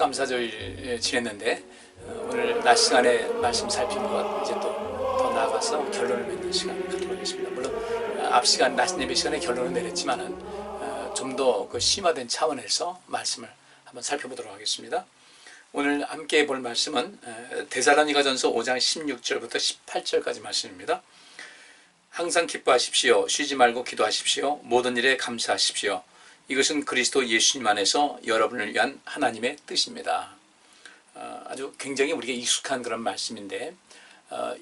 추수감사절 지냈는데 오늘 낮 시간에 말씀 살피는 것 이제 또 더 나아가서 결론을 맺는 시간을 갖도록 하겠습니다. 물론 앞 시간 낮 예배 시간에 결론을 내렸지만은 좀 더 그 심화된 차원에서 말씀을 한번 살펴보도록 하겠습니다. 오늘 함께 볼 말씀은 데살로니가전서 5장 16절부터 18절까지 말씀입니다. 항상 기뻐하십시오. 쉬지 말고 기도하십시오. 모든 일에 감사하십시오. 이것은 그리스도 예수님 안에서 여러분을 위한 하나님의 뜻입니다. 아주 굉장히 우리에게 익숙한 그런 말씀인데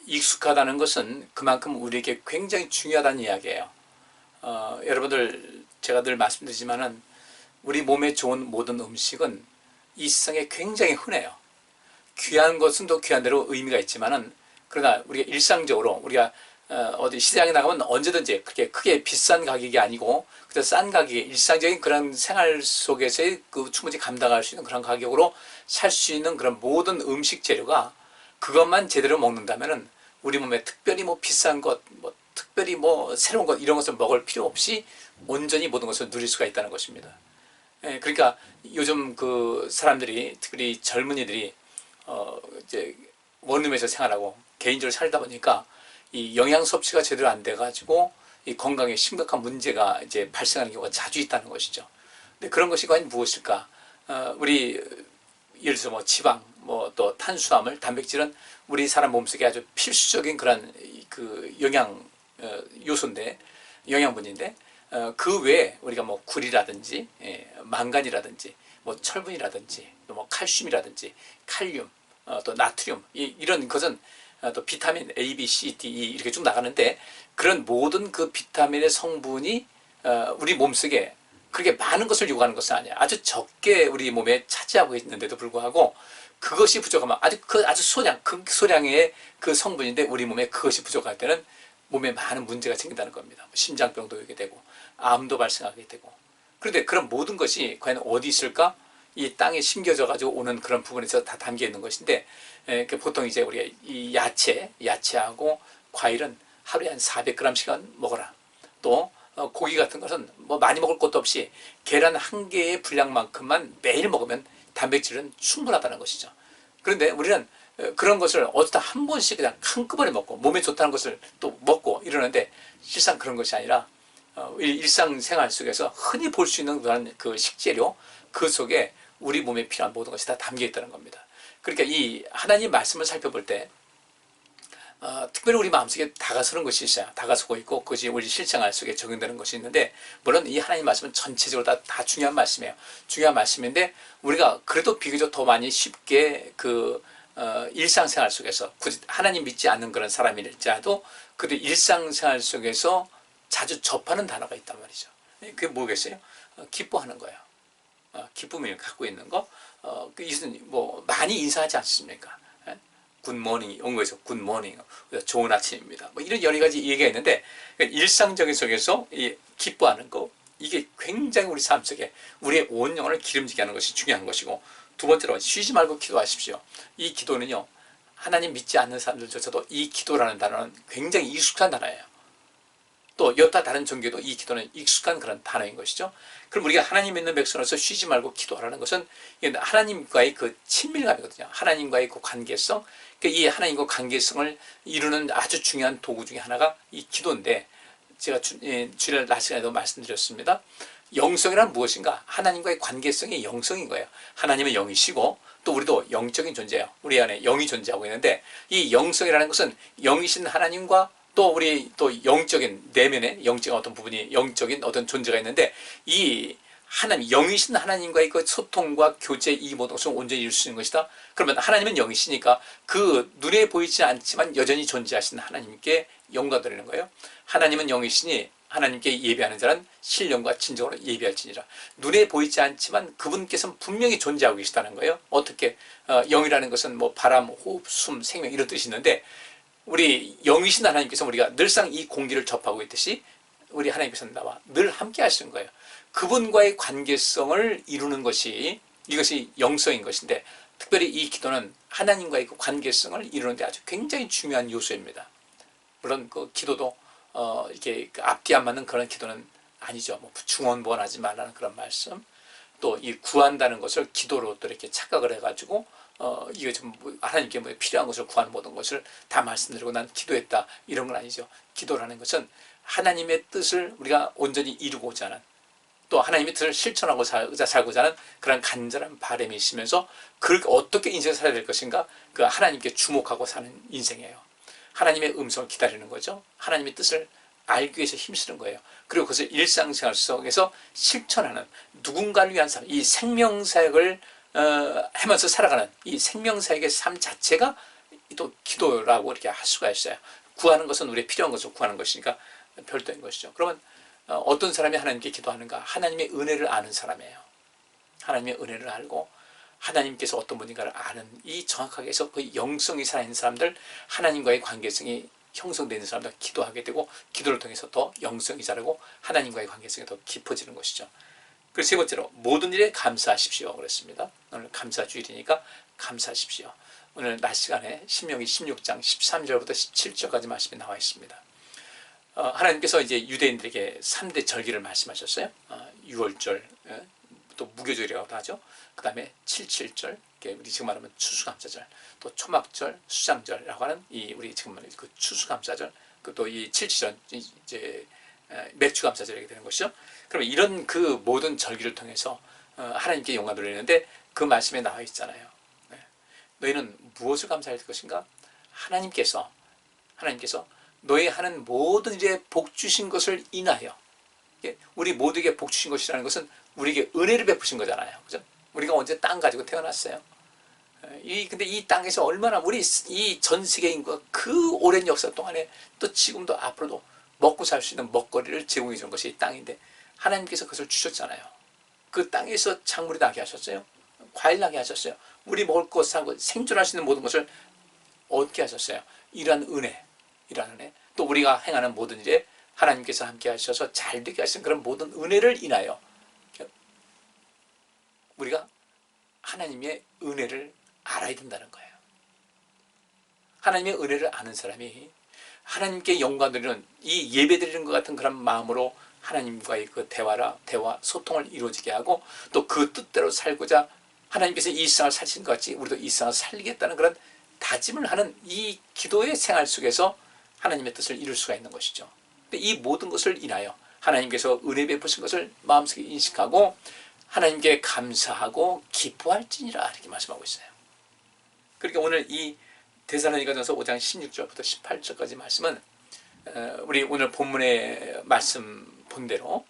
익숙하다는 것은 그만큼 우리에게 굉장히 중요하다는 이야기예요. 여러분들 제가 늘 말씀드리지만은 우리 몸에 좋은 모든 음식은 이 세상에 굉장히 흔해요. 귀한 것은 또 귀한 대로 의미가 있지만은 그러나 우리가 일상적으로 우리가 어디 시장에 나가면 언제든지 그렇게 크게 비싼 가격이 아니고 그저 싼 가격에 일상적인 그런 생활 속에서의 그 충분히 감당할 수 있는 그런 가격으로 살 수 있는 그런 모든 음식 재료가 그것만 제대로 먹는다면은 우리 몸에 특별히 뭐 비싼 것, 뭐 특별히 뭐 새로운 것 이런 것을 먹을 필요 없이 온전히 모든 것을 누릴 수가 있다는 것입니다. 그러니까 요즘 그 사람들이 특히 젊은이들이 이제 원룸에서 생활하고 개인적으로 살다 보니까 이 영양 섭취가 제대로 안 돼가지고 이 건강에 심각한 문제가 이제 발생하는 경우가 자주 있다는 것이죠. 근데 그런 것이 과연 무엇일까? 우리 예를 들어서 뭐 지방, 뭐 또 탄수화물, 단백질은 우리 사람 몸속에 아주 필수적인 그런 그 영양 요소인데, 영양분인데, 그 외에 우리가 뭐 굴이라든지, 망간이라든지, 뭐 철분이라든지, 또 뭐 칼슘이라든지, 칼륨, 또 나트륨 이런 것은 또 비타민 A, B, C, D, E 이렇게 쭉 나가는데 그런 모든 그 비타민의 성분이 우리 몸속에 그렇게 많은 것을 요구하는 것은 아니야. 아주 적게 우리 몸에 차지하고 있는데도 불구하고 그것이 부족하면 아주 극소량의 그 성분인데 우리 몸에 그것이 부족할 때는 몸에 많은 문제가 생긴다는 겁니다. 심장병도 오게 되고 암도 발생하게 되고. 그런데 그런 모든 것이 과연 어디 있을까? 이 땅에 심겨져 가지고 오는 그런 부분에서 다 담겨 있는 것인데 보통 이제 우리가 이 야채하고 과일은 하루에 한 400g씩은 먹어라. 또 고기 같은 것은 뭐 많이 먹을 것도 없이 계란 한 개의 분량만큼만 매일 먹으면 단백질은 충분하다는 것이죠. 그런데 우리는 그런 것을 어쩌다 한 번씩 그냥 한꺼번에 먹고 몸에 좋다는 것을 또 먹고 이러는데 실상 그런 것이 아니라 일상생활 속에서 흔히 볼 수 있는 그런 그 식재료 그 속에 우리 몸에 필요한 모든 것이 다 담겨 있다는 겁니다. 그러니까 이 하나님 말씀을 살펴볼 때 특별히 우리 마음속에 다가서는 것이 있어요. 다가서고 있고 그것이 우리 실생활 속에 적용되는 것이 있는데 물론 이 하나님 말씀은 전체적으로 다 중요한 말씀이에요. 중요한 말씀인데 우리가 그래도 비교적 더 많이 쉽게 그 일상생활 속에서 굳이 하나님 믿지 않는 그런 사람일지라도 그래도 일상생활 속에서 자주 접하는 단어가 있단 말이죠. 그게 뭐겠어요? 기뻐하는 거예요. 기쁨을 갖고 있는 거. 이것은 뭐 많이 인사하지 않습니까? 굿모닝, 영어에서 굿모닝, 좋은 아침입니다. 뭐 이런 여러 가지 얘기가 있는데 일상적인 속에서 이 기뻐하는 거 이게 굉장히 우리 삶 속에 우리의 온 영혼을 기름지게 하는 것이 중요한 것이고 두 번째로 쉬지 말고 기도하십시오. 이 기도는요 하나님 믿지 않는 사람들조차도 이 기도라는 단어는 굉장히 익숙한 단어예요. 또 여타 다른 종교도 이 기도는 익숙한 그런 단어인 것이죠. 그럼 우리가 하나님 믿는 백성으로서 쉬지 말고 기도하라는 것은 하나님과의 그 친밀감이거든요. 하나님과의 그 관계성, 이 하나님과 관계성을 이루는 아주 중요한 도구 중에 하나가 이 기도인데 제가 주일 낮 시간에도 말씀드렸습니다. 영성이란 무엇인가? 하나님과의 관계성이 영성인 거예요. 하나님은 영이시고 또 우리도 영적인 존재예요. 우리 안에 영이 존재하고 있는데 이 영성이라는 것은 영이신 하나님과 또 우리 또 영적인 내면에 영적인 어떤 부분이 영적인 어떤 존재가 있는데 이 하나님 영이신 하나님과의 그 소통과 교제 이 모든 것을 온전히 이룰 수 있는 것이다. 그러면 하나님은 영이시니까 그 눈에 보이지 않지만 여전히 존재하신 하나님께 영광 드리는 거예요. 하나님은 영이시니 하나님께 예배하는 자는 신령과 진정으로 예배할지니라. 눈에 보이지 않지만 그분께서는 분명히 존재하고 계시다는 거예요. 어떻게 영이라는 것은 뭐 바람, 호흡, 숨, 생명 이런 뜻이 있는데 우리 영이신 하나님께서 우리가 늘상 이 공기를 접하고 있듯이 우리 하나님께서는 나와 늘 함께 하시는 거예요. 그분과의 관계성을 이루는 것이 이것이 영성인 것인데 특별히 이 기도는 하나님과의 그 관계성을 이루는데 아주 굉장히 중요한 요소입니다. 물론 그 기도도 이렇게 앞뒤 안 맞는 그런 기도는 아니죠. 뭐 중언부언하지 말라는 그런 말씀. 또 이 구한다는 것을 기도로 또 이렇게 착각을 해가지고 이게 좀 하나님께 뭐 필요한 것을 구하는 모든 것을 다 말씀드리고 난 기도했다 이런 건 아니죠. 기도라는 것은 하나님의 뜻을 우리가 온전히 이루고자 하는, 또 하나님의 뜻을 실천하고 살고자 하는 그런 간절한 바람이 있으면서 그렇게 어떻게 인생을 살아야 될 것인가, 그 하나님께 주목하고 사는 인생이에요. 하나님의 음성을 기다리는 거죠. 하나님의 뜻을 알기 위해서 힘쓰는 거예요. 그리고 그것을 일상생활 속에서 실천하는, 누군가를 위한 삶, 이 생명사역을 하면서 살아가는 이 생명사역의 삶 자체가 또 기도라고 이렇게 할 수가 있어요. 구하는 것은 우리의 필요한 것을 구하는 것이니까 별도인 것이죠. 그러면 어떤 사람이 하나님께 기도하는가? 하나님의 은혜를 아는 사람이에요. 하나님의 은혜를 알고 하나님께서 어떤 분인가를 아는, 이 정확하게 해서 그 영성이 살아있는 사람들, 하나님과의 관계성이 형성되는 사람들 기도하게 되고, 기도를 통해서 더 영성이 자라고 하나님과의 관계성이 더 깊어지는 것이죠. 그리고 세 번째로 모든 일에 감사하십시오 그랬습니다. 오늘 감사주일이니까 감사하십시오. 오늘 낮 시간에 신명기 16장 13절부터 17절까지 말씀이 나와 있습니다. 하나님께서 이제 유대인들에게 3대 절기를 말씀하셨어요. 6월절, 또 무교절이라고도 하죠. 그 다음에 77절, 우리 지금 말하면 추수감사절, 또 초막절, 수장절이라고 하는 이 우리 지금 말하는 그 추수감사절, 또 이 77절 이제 맥주감사절이 되는 것이죠. 그러면 이런 그 모든 절기를 통해서 하나님께 영광을 돌리는데 그 말씀에 나와 있잖아요. 너희는 무엇을 감사할 것인가? 하나님께서 너희 하는 모든 일에 복 주신 것을 인하여, 우리 모두에게 복 주신 것이라는 것은 우리에게 은혜를 베푸신 거잖아요. 그죠? 우리가 언제 땅 가지고 태어났어요. 근데 이 땅에서 얼마나 우리 이 전 세계인과 그 오랜 역사 동안에 또 지금도 앞으로도 먹고 살 수 있는 먹거리를 제공해 주는 것이 이 땅인데, 하나님께서 그것을 주셨잖아요. 그 땅에서 작물이 나게 하셨어요. 과일 나게 하셨어요. 우리 먹을 것 사고 생존할 수 있는 모든 것을 얻게 하셨어요. 이러한 은혜. 또 우리가 행하는 모든 일에 하나님께서 함께 하셔서 잘 되게 하시는 그런 모든 은혜를 인하여 우리가 하나님의 은혜를 알아야 된다는 거예요. 하나님의 은혜를 아는 사람이 하나님께 영광 드리는, 이 예배 드리는 것 같은 그런 마음으로 하나님과의 그 대화, 소통을 이루어지게 하고, 또 그 뜻대로 살고자 하나님께서 이 세상을 사신 것 같이 우리도 이 세상을 살리겠다는 그런 다짐을 하는 이 기도의 생활 속에서 하나님의 뜻을 이룰 수가 있는 것이죠. 근데 이 모든 것을 인하여 하나님께서 은혜 베푸신 것을 마음속에 인식하고 하나님께 감사하고 기뻐할지니라, 이렇게 말씀하고 있어요. 그러니까 오늘 이 데살로니가전서 5장 16절부터 18절까지 말씀은 우리 오늘 본문의 말씀 본대로,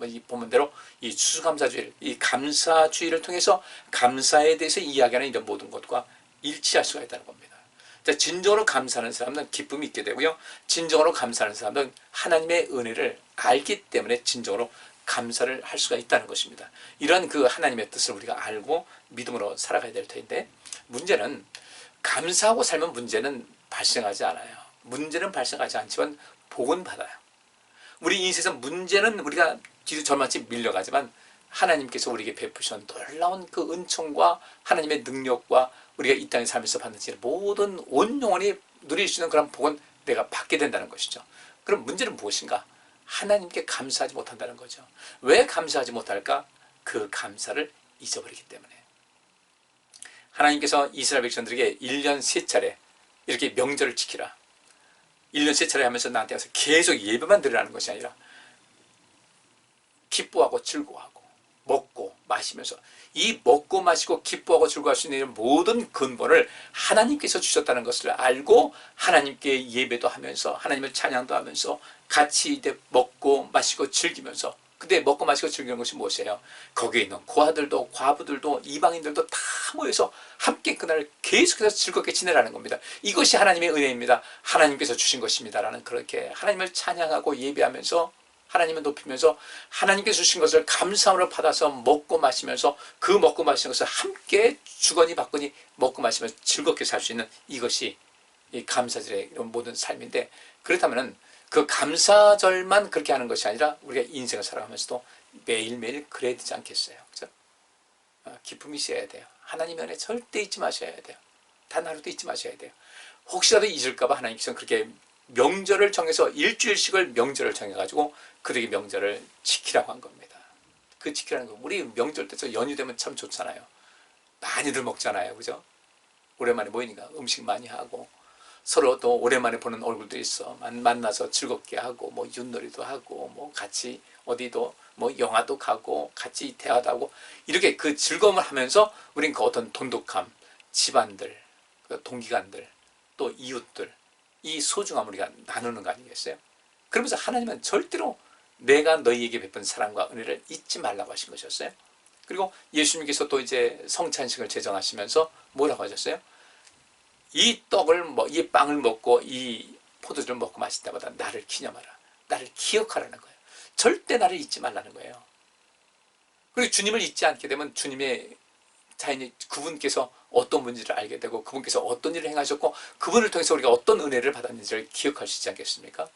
이 본문대로 이 추수감사주일, 이 감사주일을 통해서 감사에 대해서 이야기하는 이런 모든 것과 일치할 수가 있다는 겁니다. 자, 진정으로 감사하는 사람은 기쁨이 있게 되고요. 진정으로 감사하는 사람은 하나님의 은혜를 알기 때문에 진정으로 감사를 할 수가 있다는 것입니다. 이런 그 하나님의 뜻을 우리가 알고 믿음으로 살아가야 될 텐데, 문제는 감사하고 살면 문제는 발생하지 않아요. 문제는 발생하지 않지만 복은 받아요. 우리 인생에서 문제는 우리가 뒤로 절망치 밀려가지만 하나님께서 우리에게 베푸신 놀라운 그 은총과 하나님의 능력과 우리가 이 땅에 살면서 받는 모든 온 영혼이 누릴 수 있는 그런 복은 내가 받게 된다는 것이죠. 그럼 문제는 무엇인가? 하나님께 감사하지 못한다는 거죠. 왜 감사하지 못할까? 그 감사를 잊어버리기 때문에. 하나님께서 이스라엘 백성들에게 1년 3차례 이렇게 명절을 지키라, 1년 3차례 하면서 나한테 와서 계속 예배만 드리라는 것이 아니라 기뻐하고 즐거워하고 먹고 마시면서, 이 먹고 마시고 기뻐하고 즐거워할 수 있는 모든 근본을 하나님께서 주셨다는 것을 알고 하나님께 예배도 하면서 하나님을 찬양도 하면서 같이 먹고 마시고 즐기면서, 근데 먹고 마시고 즐기는 것이 무엇이에요? 거기에 있는 고아들도 과부들도 이방인들도 다 모여서 함께 그날을 계속해서 즐겁게 지내라는 겁니다. 이것이 하나님의 은혜입니다. 하나님께서 주신 것입니다라는, 그렇게 하나님을 찬양하고 예배하면서 하나님을 높이면서 하나님께서 주신 것을 감사함으로 받아서 먹고 마시면서 그 먹고 마시는 것을 함께 주거니 받거니 먹고 마시면서 즐겁게 살 수 있는, 이것이 이 감사절의 모든 삶인데, 그렇다면 그 감사절만 그렇게 하는 것이 아니라 우리가 인생을 살아가면서도 매일매일 그래야 되지 않겠어요? 그죠? 기쁨이 있어야 돼요. 하나님의 은혜 절대 잊지 마셔야 돼요. 단 하루도 잊지 마셔야 돼요. 혹시라도 잊을까봐 하나님께서는 그렇게 명절을 정해서 일주일씩을 명절을 정해가지고 그들에게 명절을 지키라고 한 겁니다. 그 지키라는 거. 우리 명절 때 저 연휴 되면 참 좋잖아요. 많이들 먹잖아요. 그죠? 오랜만에 모이니까 음식 많이 하고 서로 또 오랜만에 보는 얼굴도 있어. 만나서 즐겁게 하고 뭐 윷놀이도 하고 뭐 같이 어디도 뭐 영화도 가고 같이 대화도 하고 이렇게 그 즐거움을 하면서 우린 그 어떤 돈독함, 집안들, 그 동기간들, 또 이웃들 이 소중함을 우리가 나누는 거 아니겠어요? 그러면서 하나님은 절대로 내가 너희에게 베푼 사랑과 은혜를 잊지 말라고 하신 것이었어요. 그리고 예수님께서 또 이제 성찬식을 제정하시면서 뭐라고 하셨어요? 이 떡을 이 빵을 먹고 이 포도주를 먹고 마실 때마다 나를 기념하라. 나를 기억하라는 거예요. 절대 나를 잊지 말라는 거예요. 그리고 주님을 잊지 않게 되면 주님의 자연히 그분께서 어떤 분인지를 알게 되고 그분께서 어떤 일을 행하셨고 그분을 통해서 우리가 어떤 은혜를 받았는지를 기억할 수 있지 않겠습니까?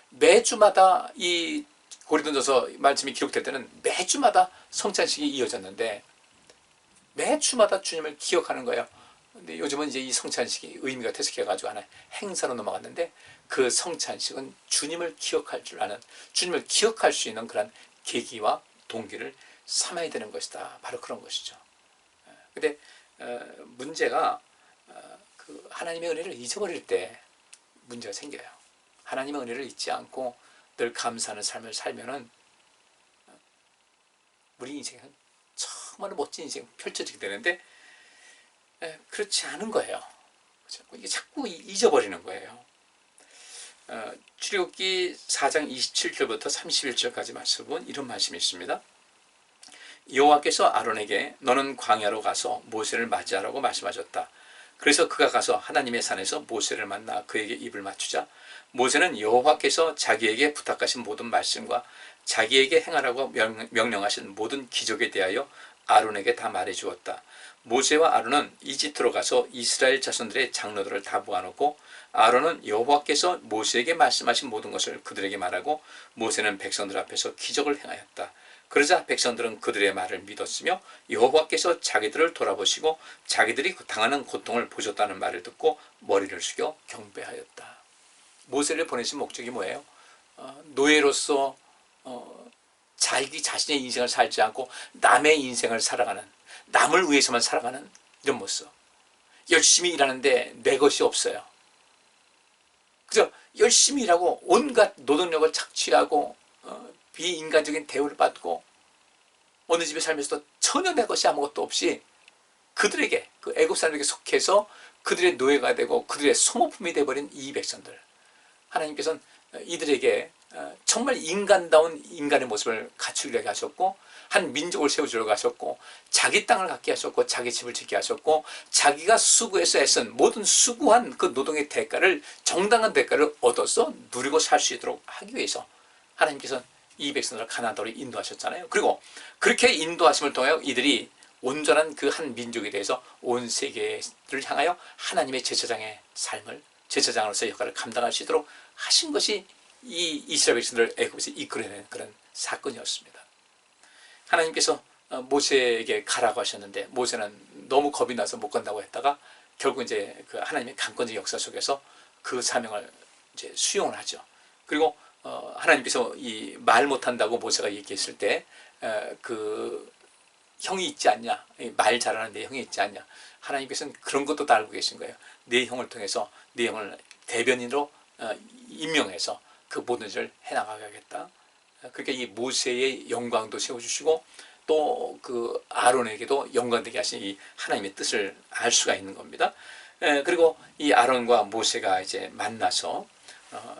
매주마다 이 고린도전서 말씀이 기록될 때는 매주마다 성찬식이 이어졌는데 매주마다 주님을 기억하는 거예요. 근데 요즘은 이제 이 성찬식이 의미가 퇴색해가지고 하나의 행사로 넘어갔는데 그 성찬식은 주님을 기억할 줄 아는, 주님을 기억할 수 있는 그런 계기와 동기를 삼아야 되는 것이다. 바로 그런 것이죠. 근데 문제가 그 하나님의 은혜를 잊어버릴 때 문제가 생겨요. 하나님의 은혜를 잊지 않고 늘 감사하는 삶을 살면은 우리 인생은 정말 멋진 인생 펼쳐지게 되는데 그렇지 않은 거예요. 이게 자꾸 잊어버리는 거예요. 출애굽기 4장 27절부터 31절까지 말씀은 이런 말씀이 있습니다. 여호와께서 아론에게 너는 광야로 가서 모세를 맞이하라고 말씀하셨다. 그래서 그가 가서 하나님의 산에서 모세를 만나 그에게 입을 맞추자 모세는 여호와께서 자기에게 부탁하신 모든 말씀과 자기에게 행하라고 명령하신 모든 기적에 대하여 아론에게 다 말해주었다. 모세와 아론은 이집트로 가서 이스라엘 자손들의 장로들을 다 모아놓고 아론은 여호와께서 모세에게 말씀하신 모든 것을 그들에게 말하고 모세는 백성들 앞에서 기적을 행하였다. 그러자 백성들은 그들의 말을 믿었으며 여호와께서 자기들을 돌아보시고 자기들이 당하는 고통을 보셨다는 말을 듣고 머리를 숙여 경배하였다. 모세를 보내신 목적이 뭐예요? 노예로서 자기 자신의 인생을 살지 않고 남의 인생을 살아가는, 남을 위해서만 살아가는 이런 모습. 열심히 일하는데 내 것이 없어요. 그죠? 열심히 일하고 온갖 노동력을 착취하고 비인간적인 대우를 받고 어느 집에 살면서도 전혀 내 것이 아무것도 없이 그들에게, 그 애굽 사람에게 속해서 그들의 노예가 되고 그들의 소모품이 되어버린 이 백성들, 하나님께서는 이들에게 정말 인간다운 인간의 모습을 갖추게 하셨고 한 민족을 세워주려고 하셨고 자기 땅을 갖게 하셨고 자기 집을 짓게 하셨고 자기가 수고해서 애쓴 모든 수고한 그 노동의 대가를, 정당한 대가를 얻어서 누리고 살 수 있도록 하기 위해서 하나님께서는 이 백성들을 가나안 땅으로 인도하셨잖아요. 그리고 그렇게 인도하심을 통하여 이들이 온전한 그 한 민족에 대해서 온 세계를 향하여 하나님의 제사장의 삶을, 제사장으로서의 역할을 감당할 수 있도록 하신 것이 이 이스라엘 백성들을 애굽에서 이끌어내는 그런 사건이었습니다. 하나님께서 모세에게 가라고 하셨는데 모세는 너무 겁이 나서 못 간다고 했다가 결국 이제 그 하나님의 강권적 역사 속에서 그 사명을 이제 수용을 하죠. 그리고 하나님께서 이 말 못한다고 모세가 얘기했을 때 그 형이 있지 않냐, 말 잘하는 내 형이 있지 않냐, 하나님께서는 그런 것도 다 알고 계신 거예요. 내 형을 통해서 내 형을 대변인으로 임명해서 그 모든 일을 해나가야겠다. 그러니까 이 모세의 영광도 세워주시고 또 그 아론에게도 영광되게 하신 이 하나님의 뜻을 알 수가 있는 겁니다. 그리고 이 아론과 모세가 이제 만나서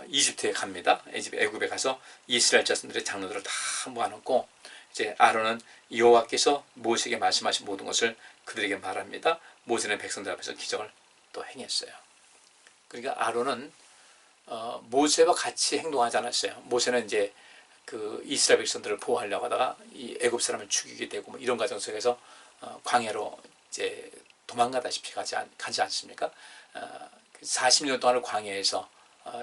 이집트에 갑니다. 애굽에 가서 이스라엘 자손들의 장로들을 다 모아놓고 이제 아론은 여호와께서 모세에게 말씀하신 모든 것을 그들에게 말합니다. 모세는 백성들 앞에서 기적을 또 행했어요. 그러니까 아론은 모세와 같이 행동하지 않았어요. 모세는 이제 그 이스라엘 백성들을 보호하려고 하다가 이 애굽 사람을 죽이게 되고 뭐 이런 과정 속에서 광야로 이제 도망가다시피 가지 않습니까? 40년 동안을 광야에서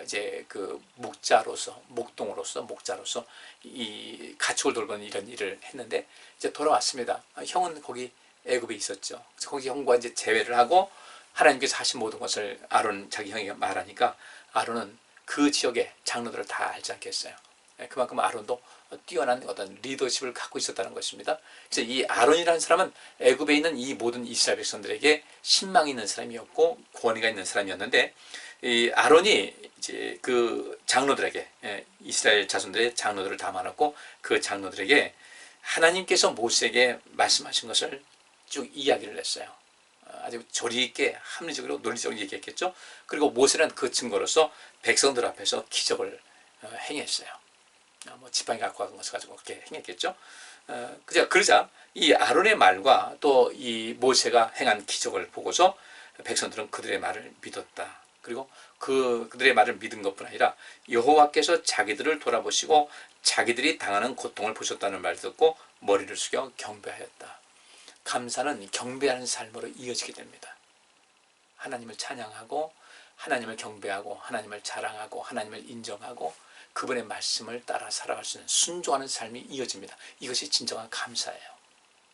이제 그 목동으로서 목자로서 이 가축을 돌보는 이런 일을 했는데 이제 돌아왔습니다. 형은 거기 애굽에 있었죠. 그래서 거기 형과 이제 재회를 하고 하나님께서 하신 모든 것을 아론 자기 형에게 말하니까 아론은 그 지역의 장로들을 다 알지 않겠어요. 그만큼 아론도 뛰어난 어떤 리더십을 갖고 있었다는 것입니다. 그래서 이 아론이라는 사람은 애굽에 있는 이 모든 이스라엘 백성들에게 신망이 있는 사람이었고 권위가 있는 사람이었는데, 이 아론이 이제 그 장로들에게, 이스라엘 자손들의 장로들을 다 많았고 그 장로들에게 하나님께서 모세에게 말씀하신 것을 쭉 이야기를 했어요. 아주 조리 있게 합리적으로 논리적으로 얘기했겠죠. 그리고 모세는 그 증거로서 백성들 앞에서 기적을 행했어요. 뭐 지팡이 갖고 간 것을 가지고 그렇게 행했겠죠. 그러자 이 아론의 말과 또 이 모세가 행한 기적을 보고서 백성들은 그들의 말을 믿었다. 그리고 그들의 말을 믿은 것뿐 아니라 여호와께서 자기들을 돌아보시고 자기들이 당하는 고통을 보셨다는 말을 듣고 머리를 숙여 경배하였다. 감사는 경배하는 삶으로 이어지게 됩니다. 하나님을 찬양하고 하나님을 경배하고 하나님을 자랑하고 하나님을 인정하고 그분의 말씀을 따라 살아갈 수 있는 순종하는 삶이 이어집니다. 이것이 진정한 감사예요.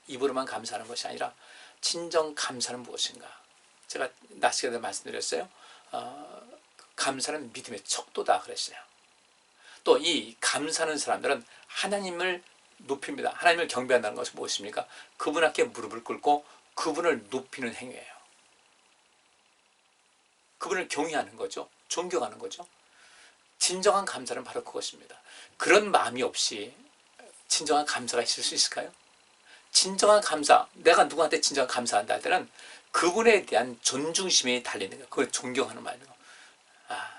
입으로만 감사하는 것이 아니라 진정 감사는 무엇인가? 제가 낮 시간에 말씀드렸어요. 감사는 믿음의 척도다 그랬어요. 또 이 감사하는 사람들은 하나님을 높입니다. 하나님을 경배한다는 것은 무엇입니까? 그분 앞에 무릎을 꿇고 그분을 높이는 행위예요. 그분을 경외하는 거죠. 존경하는 거죠. 진정한 감사는 바로 그것입니다. 그런 마음이 없이 진정한 감사가 있을 수 있을까요? 진정한 감사, 내가 누구한테 진정한 감사한다 할 때는 그분에 대한 존중심이 달리는 거예요. 그걸 존경하는 말이에요.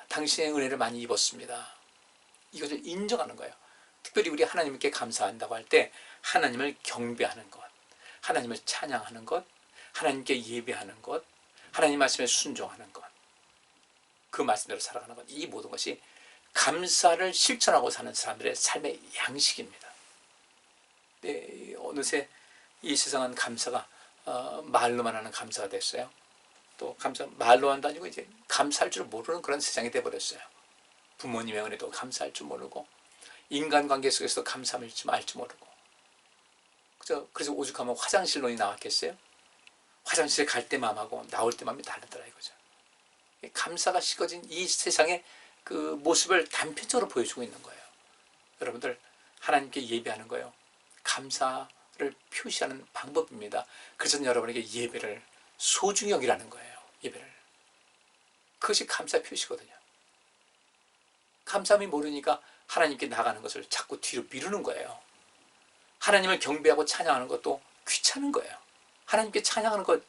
당신의 은혜를 많이 입었습니다. 이것을 인정하는 거예요. 특별히 우리 하나님께 감사한다고 할 때 하나님을 경배하는 것, 하나님을 찬양하는 것, 하나님께 예배하는 것, 하나님 말씀에 순종하는 것, 그 말씀대로 살아가는 것, 이 모든 것이 감사를 실천하고 사는 사람들의 삶의 양식입니다. 네, 어느새 이 세상은 감사가 말로만 하는 감사가 됐어요. 또 감사 말로 한도 아니고 이제 감사할 줄 모르는 그런 세상이 돼버렸어요. 부모님의 은혜도 감사할 줄 모르고 인간관계 속에서도 감사함을 알 줄 모르고, 그래서 오죽하면 화장실론이 나왔겠어요? 화장실에 갈 때 마음하고 나올 때 마음이 다르더라 이거죠. 감사가 식어진 이 세상의 그 모습을 단편적으로 보여주고 있는 거예요. 여러분들, 하나님께 예배하는 거예요. 감사를 표시하는 방법입니다. 그래서 여러분에게 예배를 소중히 여기라는 거예요. 예배를. 그것이 감사 표시거든요. 감사함이 모르니까 하나님께 나가는 것을 자꾸 뒤로 미루는 거예요. 하나님을 경배하고 찬양하는 것도 귀찮은 거예요. 하나님께 찬양하는 것,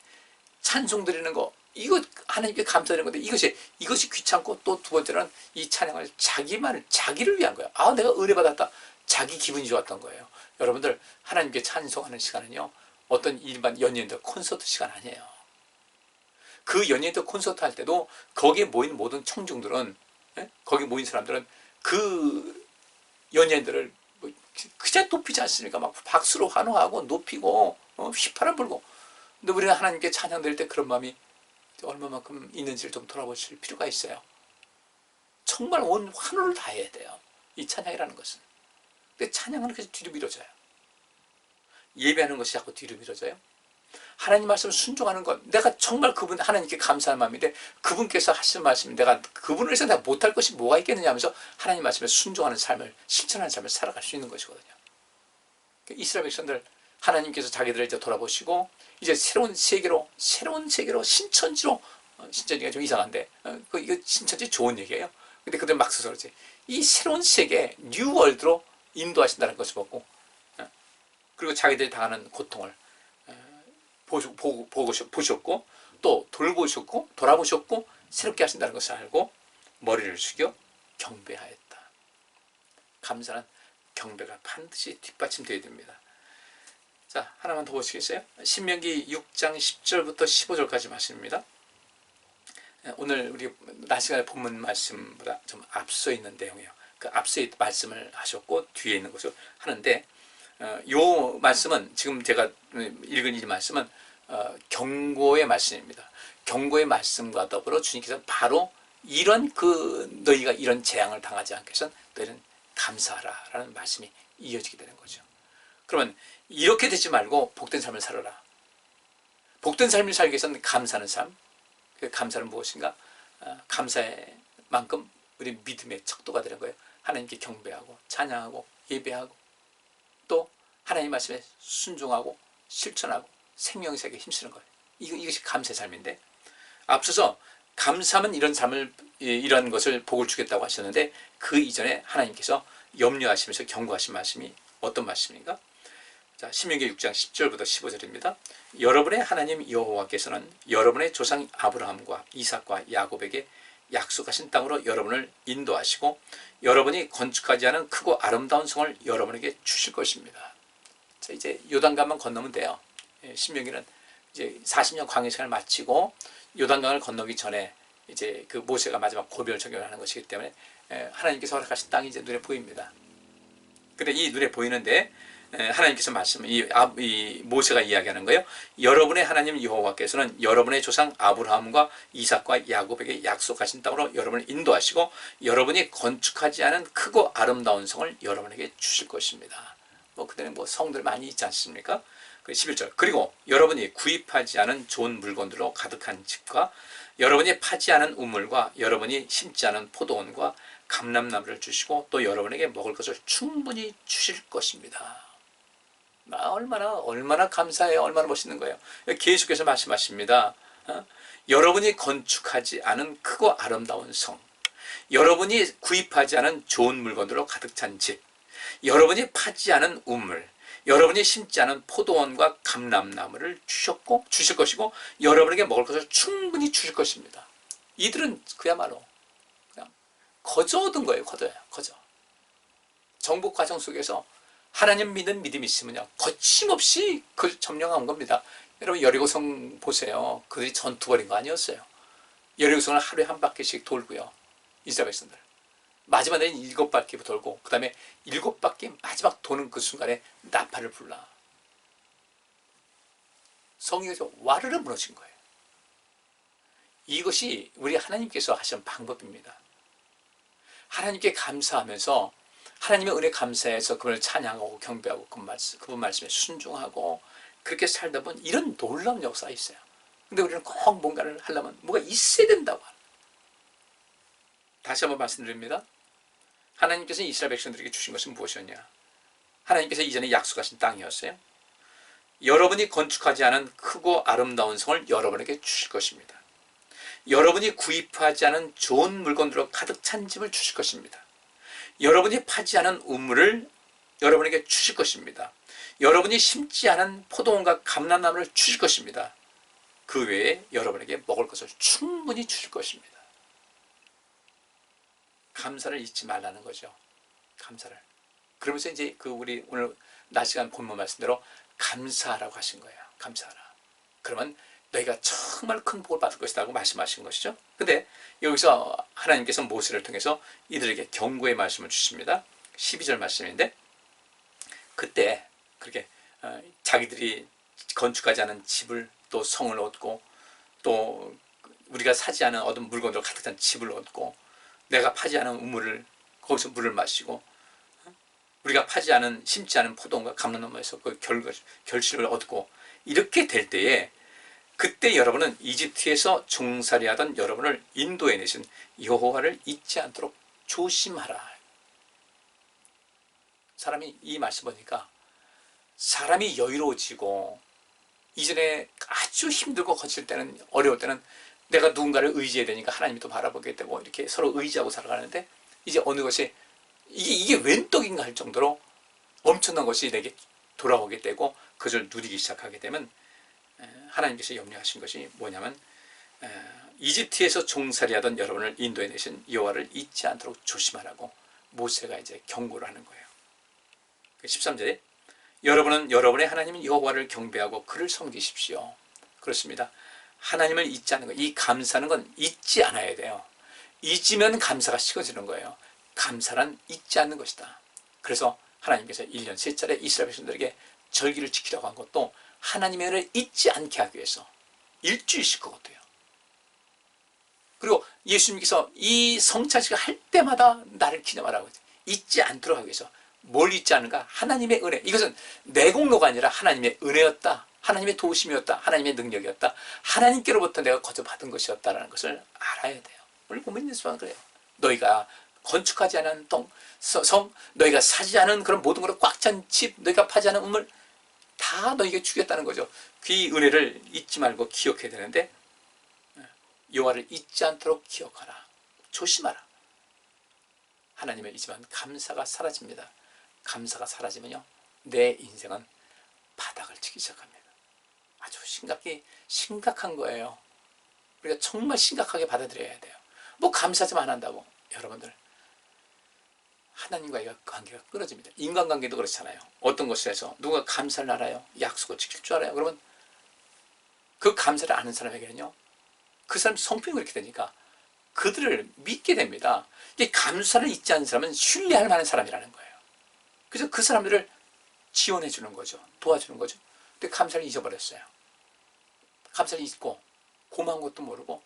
찬송 드리는 거, 이거 하나님께 감사드리는 건데 이것이 귀찮고, 또 두 번째는 이 찬양을 자기를 위한 거예요. 내가 은혜 받았다. 자기 기분이 좋았던 거예요. 여러분들, 하나님께 찬송하는 시간은요, 어떤 일반 연예인들 콘서트 시간 아니에요. 그 연예인들 콘서트 할 때도 거기에 모인 모든 청중들은, 거기 모인 사람들은 그 연예인들을 그냥 높이지 않습니까? 막 박수로 환호하고 높이고 휘파람 불고. 근데 우리가 하나님께 찬양 드릴 때 그런 마음이 얼마만큼 있는지를 좀 돌아보실 필요가 있어요. 정말 온 환호를 다해야 돼요. 이 찬양이라는 것은. 근데 찬양은 그래서 뒤로 미뤄져요. 예배하는 것이 자꾸 뒤로 미뤄져요. 하나님 말씀을 순종하는 것, 내가 정말 그분 하나님께 감사한 마음인데 그분께서 하시는 말씀이 내가 그분을 위해서 내가 못할 것이 뭐가 있겠느냐 하면서 하나님 말씀에 순종하는 삶을, 실천하는 삶을 살아갈 수 있는 것이거든요. 이스라엘 백성들, 하나님께서 자기들을 이제 돌아보시고 이제 새로운 세계로 신천지가 좀 이상한데 이거 신천지 좋은 얘기예요. 근데 그들 막 써서 그렇지, 이 새로운 세계 뉴월드로 인도하신다는 것을 보고, 그리고 자기들이 당하는 고통을 보셨고 또 돌아보셨고 새롭게 하신다는 것을 알고 머리를 숙여 경배하였다. 감사는 경배가 반드시 뒷받침되어야 됩니다. 자, 하나만 더 보시겠어요? 신명기 6장 10절부터 15절까지 말씀입니다. 오늘 우리 낮 시간에 본문 말씀보다 좀 앞서 있는 내용이에요. 그 앞서 말씀을 하셨고 뒤에 있는 것을 하는데, 요 말씀은, 지금 제가 읽은 이 말씀은 경고의 말씀입니다. 경고의 말씀과 더불어 주님께서 바로 이런 너희가 이런 재앙을 당하지 않게 해서 너희는 감사하라 라는 말씀이 이어지게 되는 거죠. 그러면 이렇게 되지 말고 복된 삶을 살아라. 복된 삶을 살기 위해서는 감사하는 삶. 그 감사는 무엇인가? 감사의 만큼 우리 믿음의 척도가 되는 거예요. 하나님께 경배하고 찬양하고 예배하고 또 하나님 말씀에 순종하고 실천하고 생명세에 힘쓰는 거예요. 이것이 감사의 삶인데, 앞서서 감사하면 이런 삶을, 이런 것을 복을 주겠다고 하셨는데, 그 이전에 하나님께서 염려하시면서 경고하신 말씀이 어떤 말씀인가? 자, 신명기 6장 10절부터 15절입니다. 여러분의 하나님 여호와께서는 여러분의 조상 아브라함과 이삭과 야곱에게 약속하신 땅으로 여러분을 인도하시고 여러분이 건축하지 않은 크고 아름다운 성을 여러분에게 주실 것입니다. 자, 이제 요단강만 건너면 돼요. 신명기는 이제 40년 광야 생활을 마치고 요단강을 건너기 전에 이제 그 모세가 마지막 고별 적용하는 것이기 때문에 하나님께서 허락하신 땅이 이제 눈에 보입니다. 근데 이 눈에 보이는데 하나님께서 이 모세가 이야기하는 거예요. 여러분의 하나님 여호와께서는 여러분의 조상 아브라함과 이삭과 야곱에게 약속하신 땅으로 여러분을 인도하시고 여러분이 건축하지 않은 크고 아름다운 성을 여러분에게 주실 것입니다. 그때는 성들 많이 있지 않습니까? 11절. 그리고 여러분이 구입하지 않은 좋은 물건들로 가득한 집과 여러분이 파지 않은 우물과 여러분이 심지 않은 포도원과 감람나무를 주시고 또 여러분에게 먹을 것을 충분히 주실 것입니다. 얼마나 감사해요. 얼마나 멋있는 거예요. 계속해서 말씀하십니다. 여러분이 건축하지 않은 크고 아름다운 성, 여러분이 구입하지 않은 좋은 물건들로 가득 찬 집, 여러분이 파지 않은 우물, 여러분이 심지 않은 포도원과 감람나무를 주실 것이고 여러분에게 먹을 것을 충분히 주실 것입니다. 이들은 그야말로 그냥 거저 얻은 거예요. 거저. 정복 과정 속에서 하나님 믿는 믿음이 있으면요, 거침없이 그걸 점령한 겁니다. 여러분, 여리고성 보세요. 그들이 전투 벌인 거 아니었어요. 여리고성을 하루에 한 바퀴씩 돌고요. 이스라엘 백성들. 마지막에는 7바퀴 돌고, 그 다음에 7바퀴 마지막 도는 그 순간에 나팔을 불라. 성에서 와르르 무너진 거예요. 이것이 우리 하나님께서 하신 방법입니다. 하나님께 감사하면서 하나님의 은혜 감사해서 그분을 찬양하고 경배하고 그분 말씀에 순종하고 그렇게 살다 보면 이런 놀라운 역사가 있어요. 근데 우리는 꼭 뭔가를 하려면 뭐가 있어야 된다고 합니다. 다시 한번 말씀드립니다. 하나님께서 이스라엘 백성들에게 주신 것은 무엇이었냐? 하나님께서 이전에 약속하신 땅이었어요. 여러분이 건축하지 않은 크고 아름다운 성을 여러분에게 주실 것입니다. 여러분이 구입하지 않은 좋은 물건들로 가득 찬 집을 주실 것입니다. 여러분이 파지 않은 우물을 여러분에게 주실 것입니다. 여러분이 심지 않은 포도원과 감람나무를 주실 것입니다. 그 외에 여러분에게 먹을 것을 충분히 주실 것입니다. 감사를 잊지 말라는 거죠. 감사를. 그러면서 이제 우리 오늘 낮 시간 본문 말씀대로 감사하라고 하신 거예요. 감사하라. 그러면 너희가 정말 큰 복을 받을 것이라고 말씀하신 것이죠. 근데 여기서 하나님께서 모세를 통해서 이들에게 경고의 말씀을 주십니다. 12절 말씀인데, 그때 그렇게 자기들이 건축하지 않은 집을 또 성을 얻고 또 우리가 사지 않은 얻은 물건으로 가득 찬 집을 얻고 내가 파지 않은 우물을 거기서 물을 마시고 우리가 파지 않은 심지 않은 포도원과 감람나무에서 그 결실을 얻고 이렇게 될 때에 그때 여러분은 이집트에서 종살이하던 여러분을 인도해 내신 여호와를 잊지 않도록 조심하라. 사람이 이 말씀 보니까 사람이 여유로워지고 이전에 아주 힘들고 거칠 때는 어려울 때는 내가 누군가를 의지해야 되니까 하나님이 또 바라보게 되고 이렇게 서로 의지하고 살아가는데 이제 어느 것이 이게 웬 떡인가 할 정도로 엄청난 것이 내게 돌아오게 되고 그것을 누리기 시작하게 되면 하나님께서 염려하신 것이 뭐냐면 이집트에서 종살이하던 여러분을 인도해 내신 여호와를 잊지 않도록 조심하라고 모세가 이제 경고를 하는 거예요. 13절에 여러분은 여러분의 하나님 여호와를 경배하고 그를 섬기십시오. 그렇습니다. 하나님을 잊지 않는 거, 이 감사하는 건 잊지 않아야 돼요. 잊으면 감사가 식어지는 거예요. 감사란 잊지 않는 것이다. 그래서 하나님께서 1년 3차례 이스라엘 백성들에게 절기를 지키라고 한 것도 하나님의 은혜를 잊지 않게 하기 위해서 일주일씩 그것도요. 그리고 예수님께서 이 성찬식을 할 때마다 나를 기념하라고 잊지 않도록 하기 위해서 뭘 잊지 않는가? 하나님의 은혜. 이것은 내 공로가 아니라 하나님의 은혜였다. 하나님의 도우심이었다. 하나님의 능력이었다. 하나님께로부터 내가 거저 받은 것이었다라는 것을 알아야 돼요. 오늘 보면 예수님은 그래요. 너희가 건축하지 않은 성, 너희가 사지 않은 그런 모든 것으로 꽉 찬 집, 너희가 파지 않은 우물 다 너희에게 주겠다는 거죠. 그 은혜를 잊지 말고 기억해야 되는데 여호와를 잊지 않도록 기억하라. 조심하라. 하나님을 잊으면 감사가 사라집니다. 감사가 사라지면요, 내 인생은 바닥을 치기 시작합니다. 아주 심각한 거예요. 우리가 정말 심각하게 받아들여야 돼요. 뭐 감사 좀 안 한다고. 여러분들, 하나님과의 관계가 끊어집니다. 인간관계도 그렇잖아요. 어떤 것에서 누가 감사를 알아요? 약속을 지킬 줄 알아요? 그러면 그 감사를 아는 사람에게는요, 그 사람 성품이 그렇게 되니까 그들을 믿게 됩니다. 이 감사를 잊지 않는 사람은 신뢰할 만한 사람이라는 거예요. 그래서 그 사람들을 지원해 주는 거죠. 도와주는 거죠. 근데 감사를 잊어버렸어요. 감사를 잊고 고마운 것도 모르고,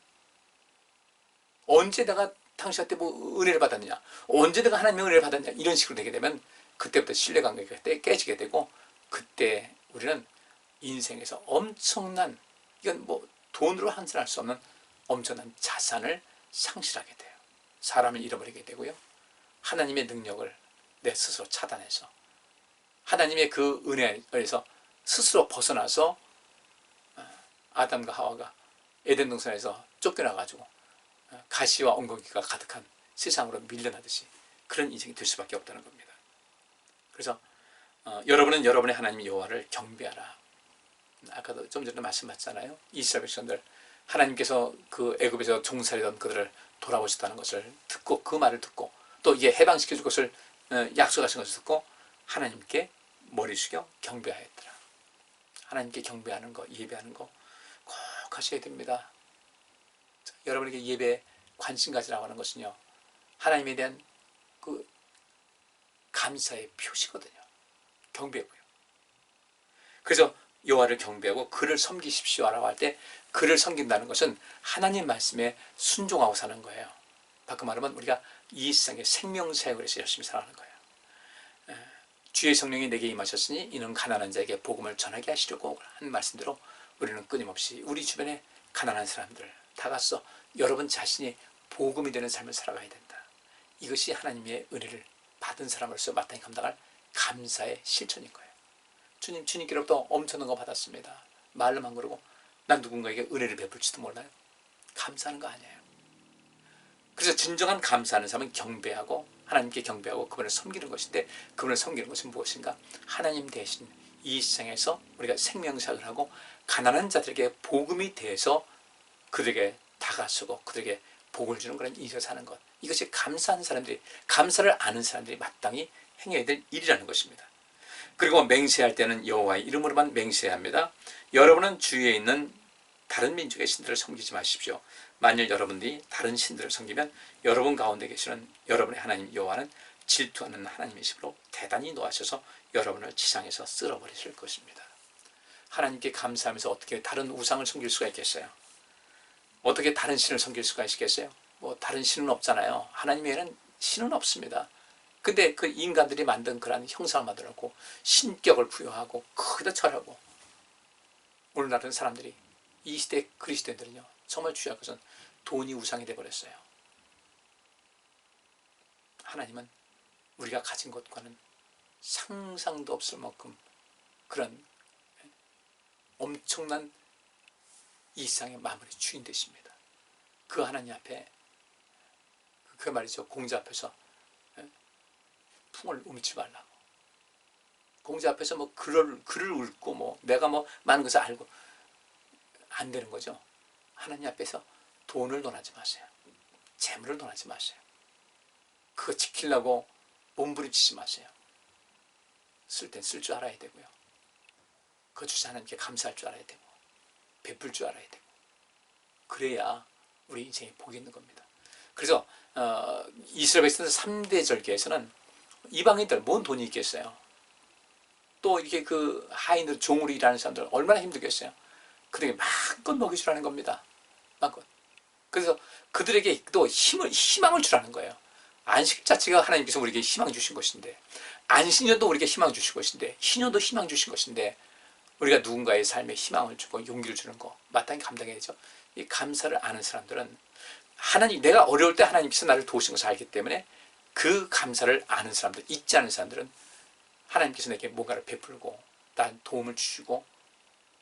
언제 내가 당신한테 뭐 은혜를 받았느냐, 언제 내가 하나님의 은혜를 받았냐, 이런 식으로 되게 되면 그때부터 신뢰관계가 깨지게 되고, 그때 우리는 인생에서 엄청난, 이건 뭐 돈으로 환산할 수 없는 엄청난 자산을 상실하게 돼요. 사람을 잃어버리게 되고요, 하나님의 능력을 내 스스로 차단해서 하나님의 그 은혜에서 스스로 벗어나서 아담과 하와가 에덴 동산에서 쫓겨나가지고 가시와 엉겅퀴가 가득한 세상으로 밀려나듯이 그런 인생이 될 수밖에 없다는 겁니다. 그래서 여러분은 여러분의 하나님 여호와를 경배하라. 아까도 좀 전에 말씀하셨잖아요. 이스라엘 백성들, 하나님께서 그 애굽에서 종살이던 그들을 돌아오셨다는 것을 듣고, 그 말을 듣고, 또 이게 해방시켜줄 것을 약속하신 것을 듣고 하나님께 머리 숙여 경배하였더라. 하나님께 경배하는 거, 예배하는 거 꼭 하셔야 됩니다. 여러분에게 예배에 관심 가지라고 하는 것은요, 하나님에 대한 그 감사의 표시거든요. 경배고요. 그래서 여호와를 경배하고 그를 섬기십시오라고 할 때, 그를 섬긴다는 것은 하나님 말씀에 순종하고 사는 거예요. 바꿔 말하면 우리가 이 세상의 생명사역을 해서 열심히 살아가는 거예요. 주의 성령이 내게 임하셨으니 이는 가난한 자에게 복음을 전하게 하시려고 한 말씀대로 우리는 끊임없이 우리 주변에 가난한 사람들 다 가서 여러분 자신이 복음이 되는 삶을 살아가야 된다. 이것이 하나님의 은혜를 받은 사람으로서 마땅히 감당할 감사의 실천인 거예요. 주님께로부터 엄청난 거 받았습니다. 말로만 그러고 난 누군가에게 은혜를 베풀지도 몰라요. 감사하는 거 아니에요. 그래서 진정한 감사하는 사람은 경배하고, 하나님께 경배하고 그분을 섬기는 것인데, 그분을 섬기는 것은 무엇인가? 하나님 대신 이 세상에서 우리가 생명사역을 하고 가난한 자들에게 복음이 돼서 그들에게 다가서고 그들에게 복을 주는 그런 일을 사는 것, 이것이 감사하는 사람들이, 감사를 아는 사람들이 마땅히 행해야 될 일이라는 것입니다. 그리고 맹세할 때는 여호와의 이름으로만 맹세해야 합니다. 여러분은 주위에 있는 다른 민족의 신들을 섬기지 마십시오. 만일 여러분들이 다른 신들을 섬기면 여러분 가운데 계시는 여러분의 하나님 여호와는 질투하는 하나님이시므로 대단히 노하셔서 여러분을 지상에서 쓸어버리실 것입니다. 하나님께 감사하면서 어떻게 다른 우상을 섬길 수가 있겠어요? 어떻게 다른 신을 섬길 수가 있겠어요? 뭐 다른 신은 없잖아요. 하나님 외에는 신은 없습니다. 근데 그 인간들이 만든 그런 형상을 만들어놓고 신격을 부여하고 크다 절하고, 오늘날은 사람들이, 이 시대 그리스도인들은요, 정말 주의할 것은 돈이 우상이 되어버렸어요. 하나님은 우리가 가진 것과는 상상도 없을 만큼 그런 엄청난 이 세상의 만물의 주인 되십니다. 그 하나님 앞에, 그 말이죠, 공자 앞에서 풍을 움치 말라고. 공자 앞에서 뭐 글을 읊고 뭐 내가 뭐 많은 것을 알고 안 되는 거죠. 하나님 앞에서 돈을 논하지 마세요. 재물을 논하지 마세요. 그거 지키려고 몸부림치지 마세요. 쓸 땐 쓸 줄 알아야 되고요. 그거 주신 하나님께 감사할 줄 알아야 되고, 베풀 줄 알아야 되고, 그래야 우리 인생에 복이 있는 겁니다. 그래서 이스라엘 백성들 3대 절기에서는 이방인들 뭔 돈이 있겠어요. 또 이렇게 그 하인들, 종으로 일하는 사람들 얼마나 힘들겠어요. 그들에게 마음껏 먹여주라는 겁니다. 마음껏. 그래서 그들에게 또 희망을 주라는 거예요. 안식 자체가 하나님께서 우리에게 희망 주신 것인데, 안식년도 우리에게 희망 주신 것인데, 희년도 희망 주신 것인데, 우리가 누군가의 삶에 희망을 주고 용기를 주는 거 마땅히 감당해야죠. 이 감사를 아는 사람들은 하나님, 내가 어려울 때 하나님께서 나를 도우신 것을 알기 때문에 그 감사를 아는 사람들, 잊지 않은 사람들은 하나님께서 내게 뭔가를 베풀고 난 도움을 주시고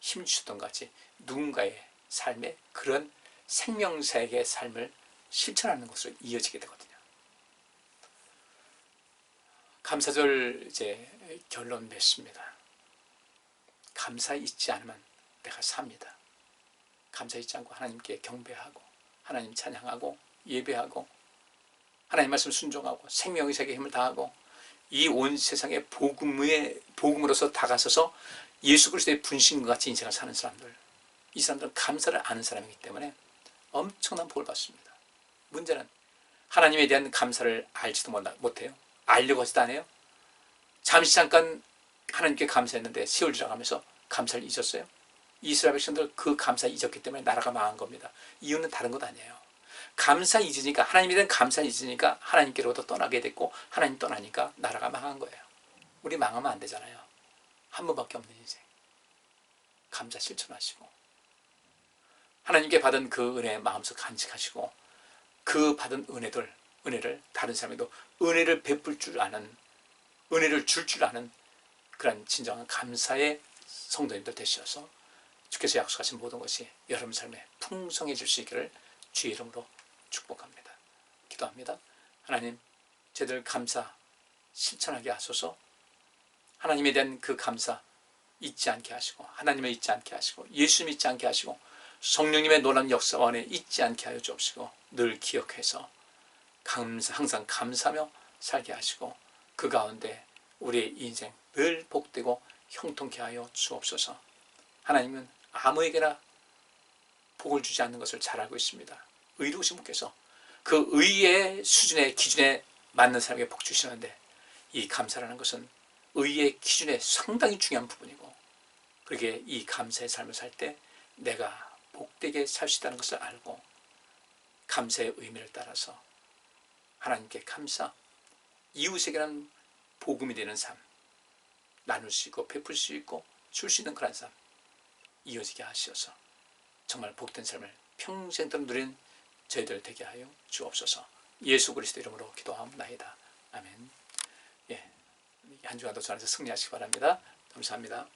힘 주셨던 것 같이 누군가의 삶에 그런 생명사역의 삶을 실천하는 것으로 이어지게 되거든요. 감사절 이제 결론 맺습니다. 감사 잊지 않으면 내가 삽니다. 감사 잊지 않고 하나님께 경배하고 하나님 찬양하고 예배하고 하나님 말씀 순종하고 생명의 세계에 힘을 다하고 이 온 세상에 복음으로서 다가서서 예수 그리스도의 분신과 같이 인생을 사는 사람들, 이 사람들은 감사를 아는 사람이기 때문에 엄청난 복을 받습니다. 문제는 하나님에 대한 감사를 알지도 못해요. 알려고 하지도 않아요. 잠시 잠깐 하나님께 감사했는데 세월 지나가면서 감사를 잊었어요. 이스라엘 백성들 그 감사 잊었기 때문에 나라가 망한 겁니다. 이유는 다른 것 아니에요. 감사 잊으니까, 하나님에 대한 감사 잊으니까 하나님께로부터 떠나게 됐고 하나님 떠나니까 나라가 망한 거예요. 우리 망하면 안 되잖아요. 한 번밖에 없는 인생. 감사 실천하시고 하나님께 받은 그 은혜 마음속 간직하시고 그 받은 은혜를 다른 사람에도 은혜를 베풀 줄 아는, 은혜를 줄 줄 아는 그런 진정한 감사의 성도님들 되셔서 주께서 약속하신 모든 것이 여러분 삶에 풍성해질 수 있기를 주의 이름으로 축복합니다. 기도합니다. 하나님, 저희들 감사 실천하게 하소서. 하나님에 대한 그 감사 잊지 않게 하시고 하나님을 잊지 않게 하시고 예수 믿지 않게 하시고 성령님의 놀라운 역사 안에 잊지 않게 하여 주옵시고 늘 기억해서 항상 감사하며 살게 하시고 그 가운데 우리의 인생 늘 복되고 형통케 하여 주옵소서. 하나님은 아무에게나 복을 주지 않는 것을 잘 알고 있습니다. 의로우신 분께서 그 의의 수준의 기준에 맞는 사람에게 복 주시는데 이 감사라는 것은 의의 기준에 상당히 중요한 부분이고 그렇게 이 감사의 삶을 살 때 내가 복되게 살 수 있다는 것을 알고 감사의 의미를 따라서 하나님께 감사, 이웃에게는 복음이 되는 삶, 나눌 수 있고 베풀 수 있고 줄 수 있는 그런 삶 이어지게 하시어서 정말 복된 삶을 평생도록 누리는 저희들 되게 하여 주옵소서. 예수 그리스도 이름으로 기도하옵나이다. 아멘. 한 주간도 주 안에서 승리하시기 바랍니다. 감사합니다.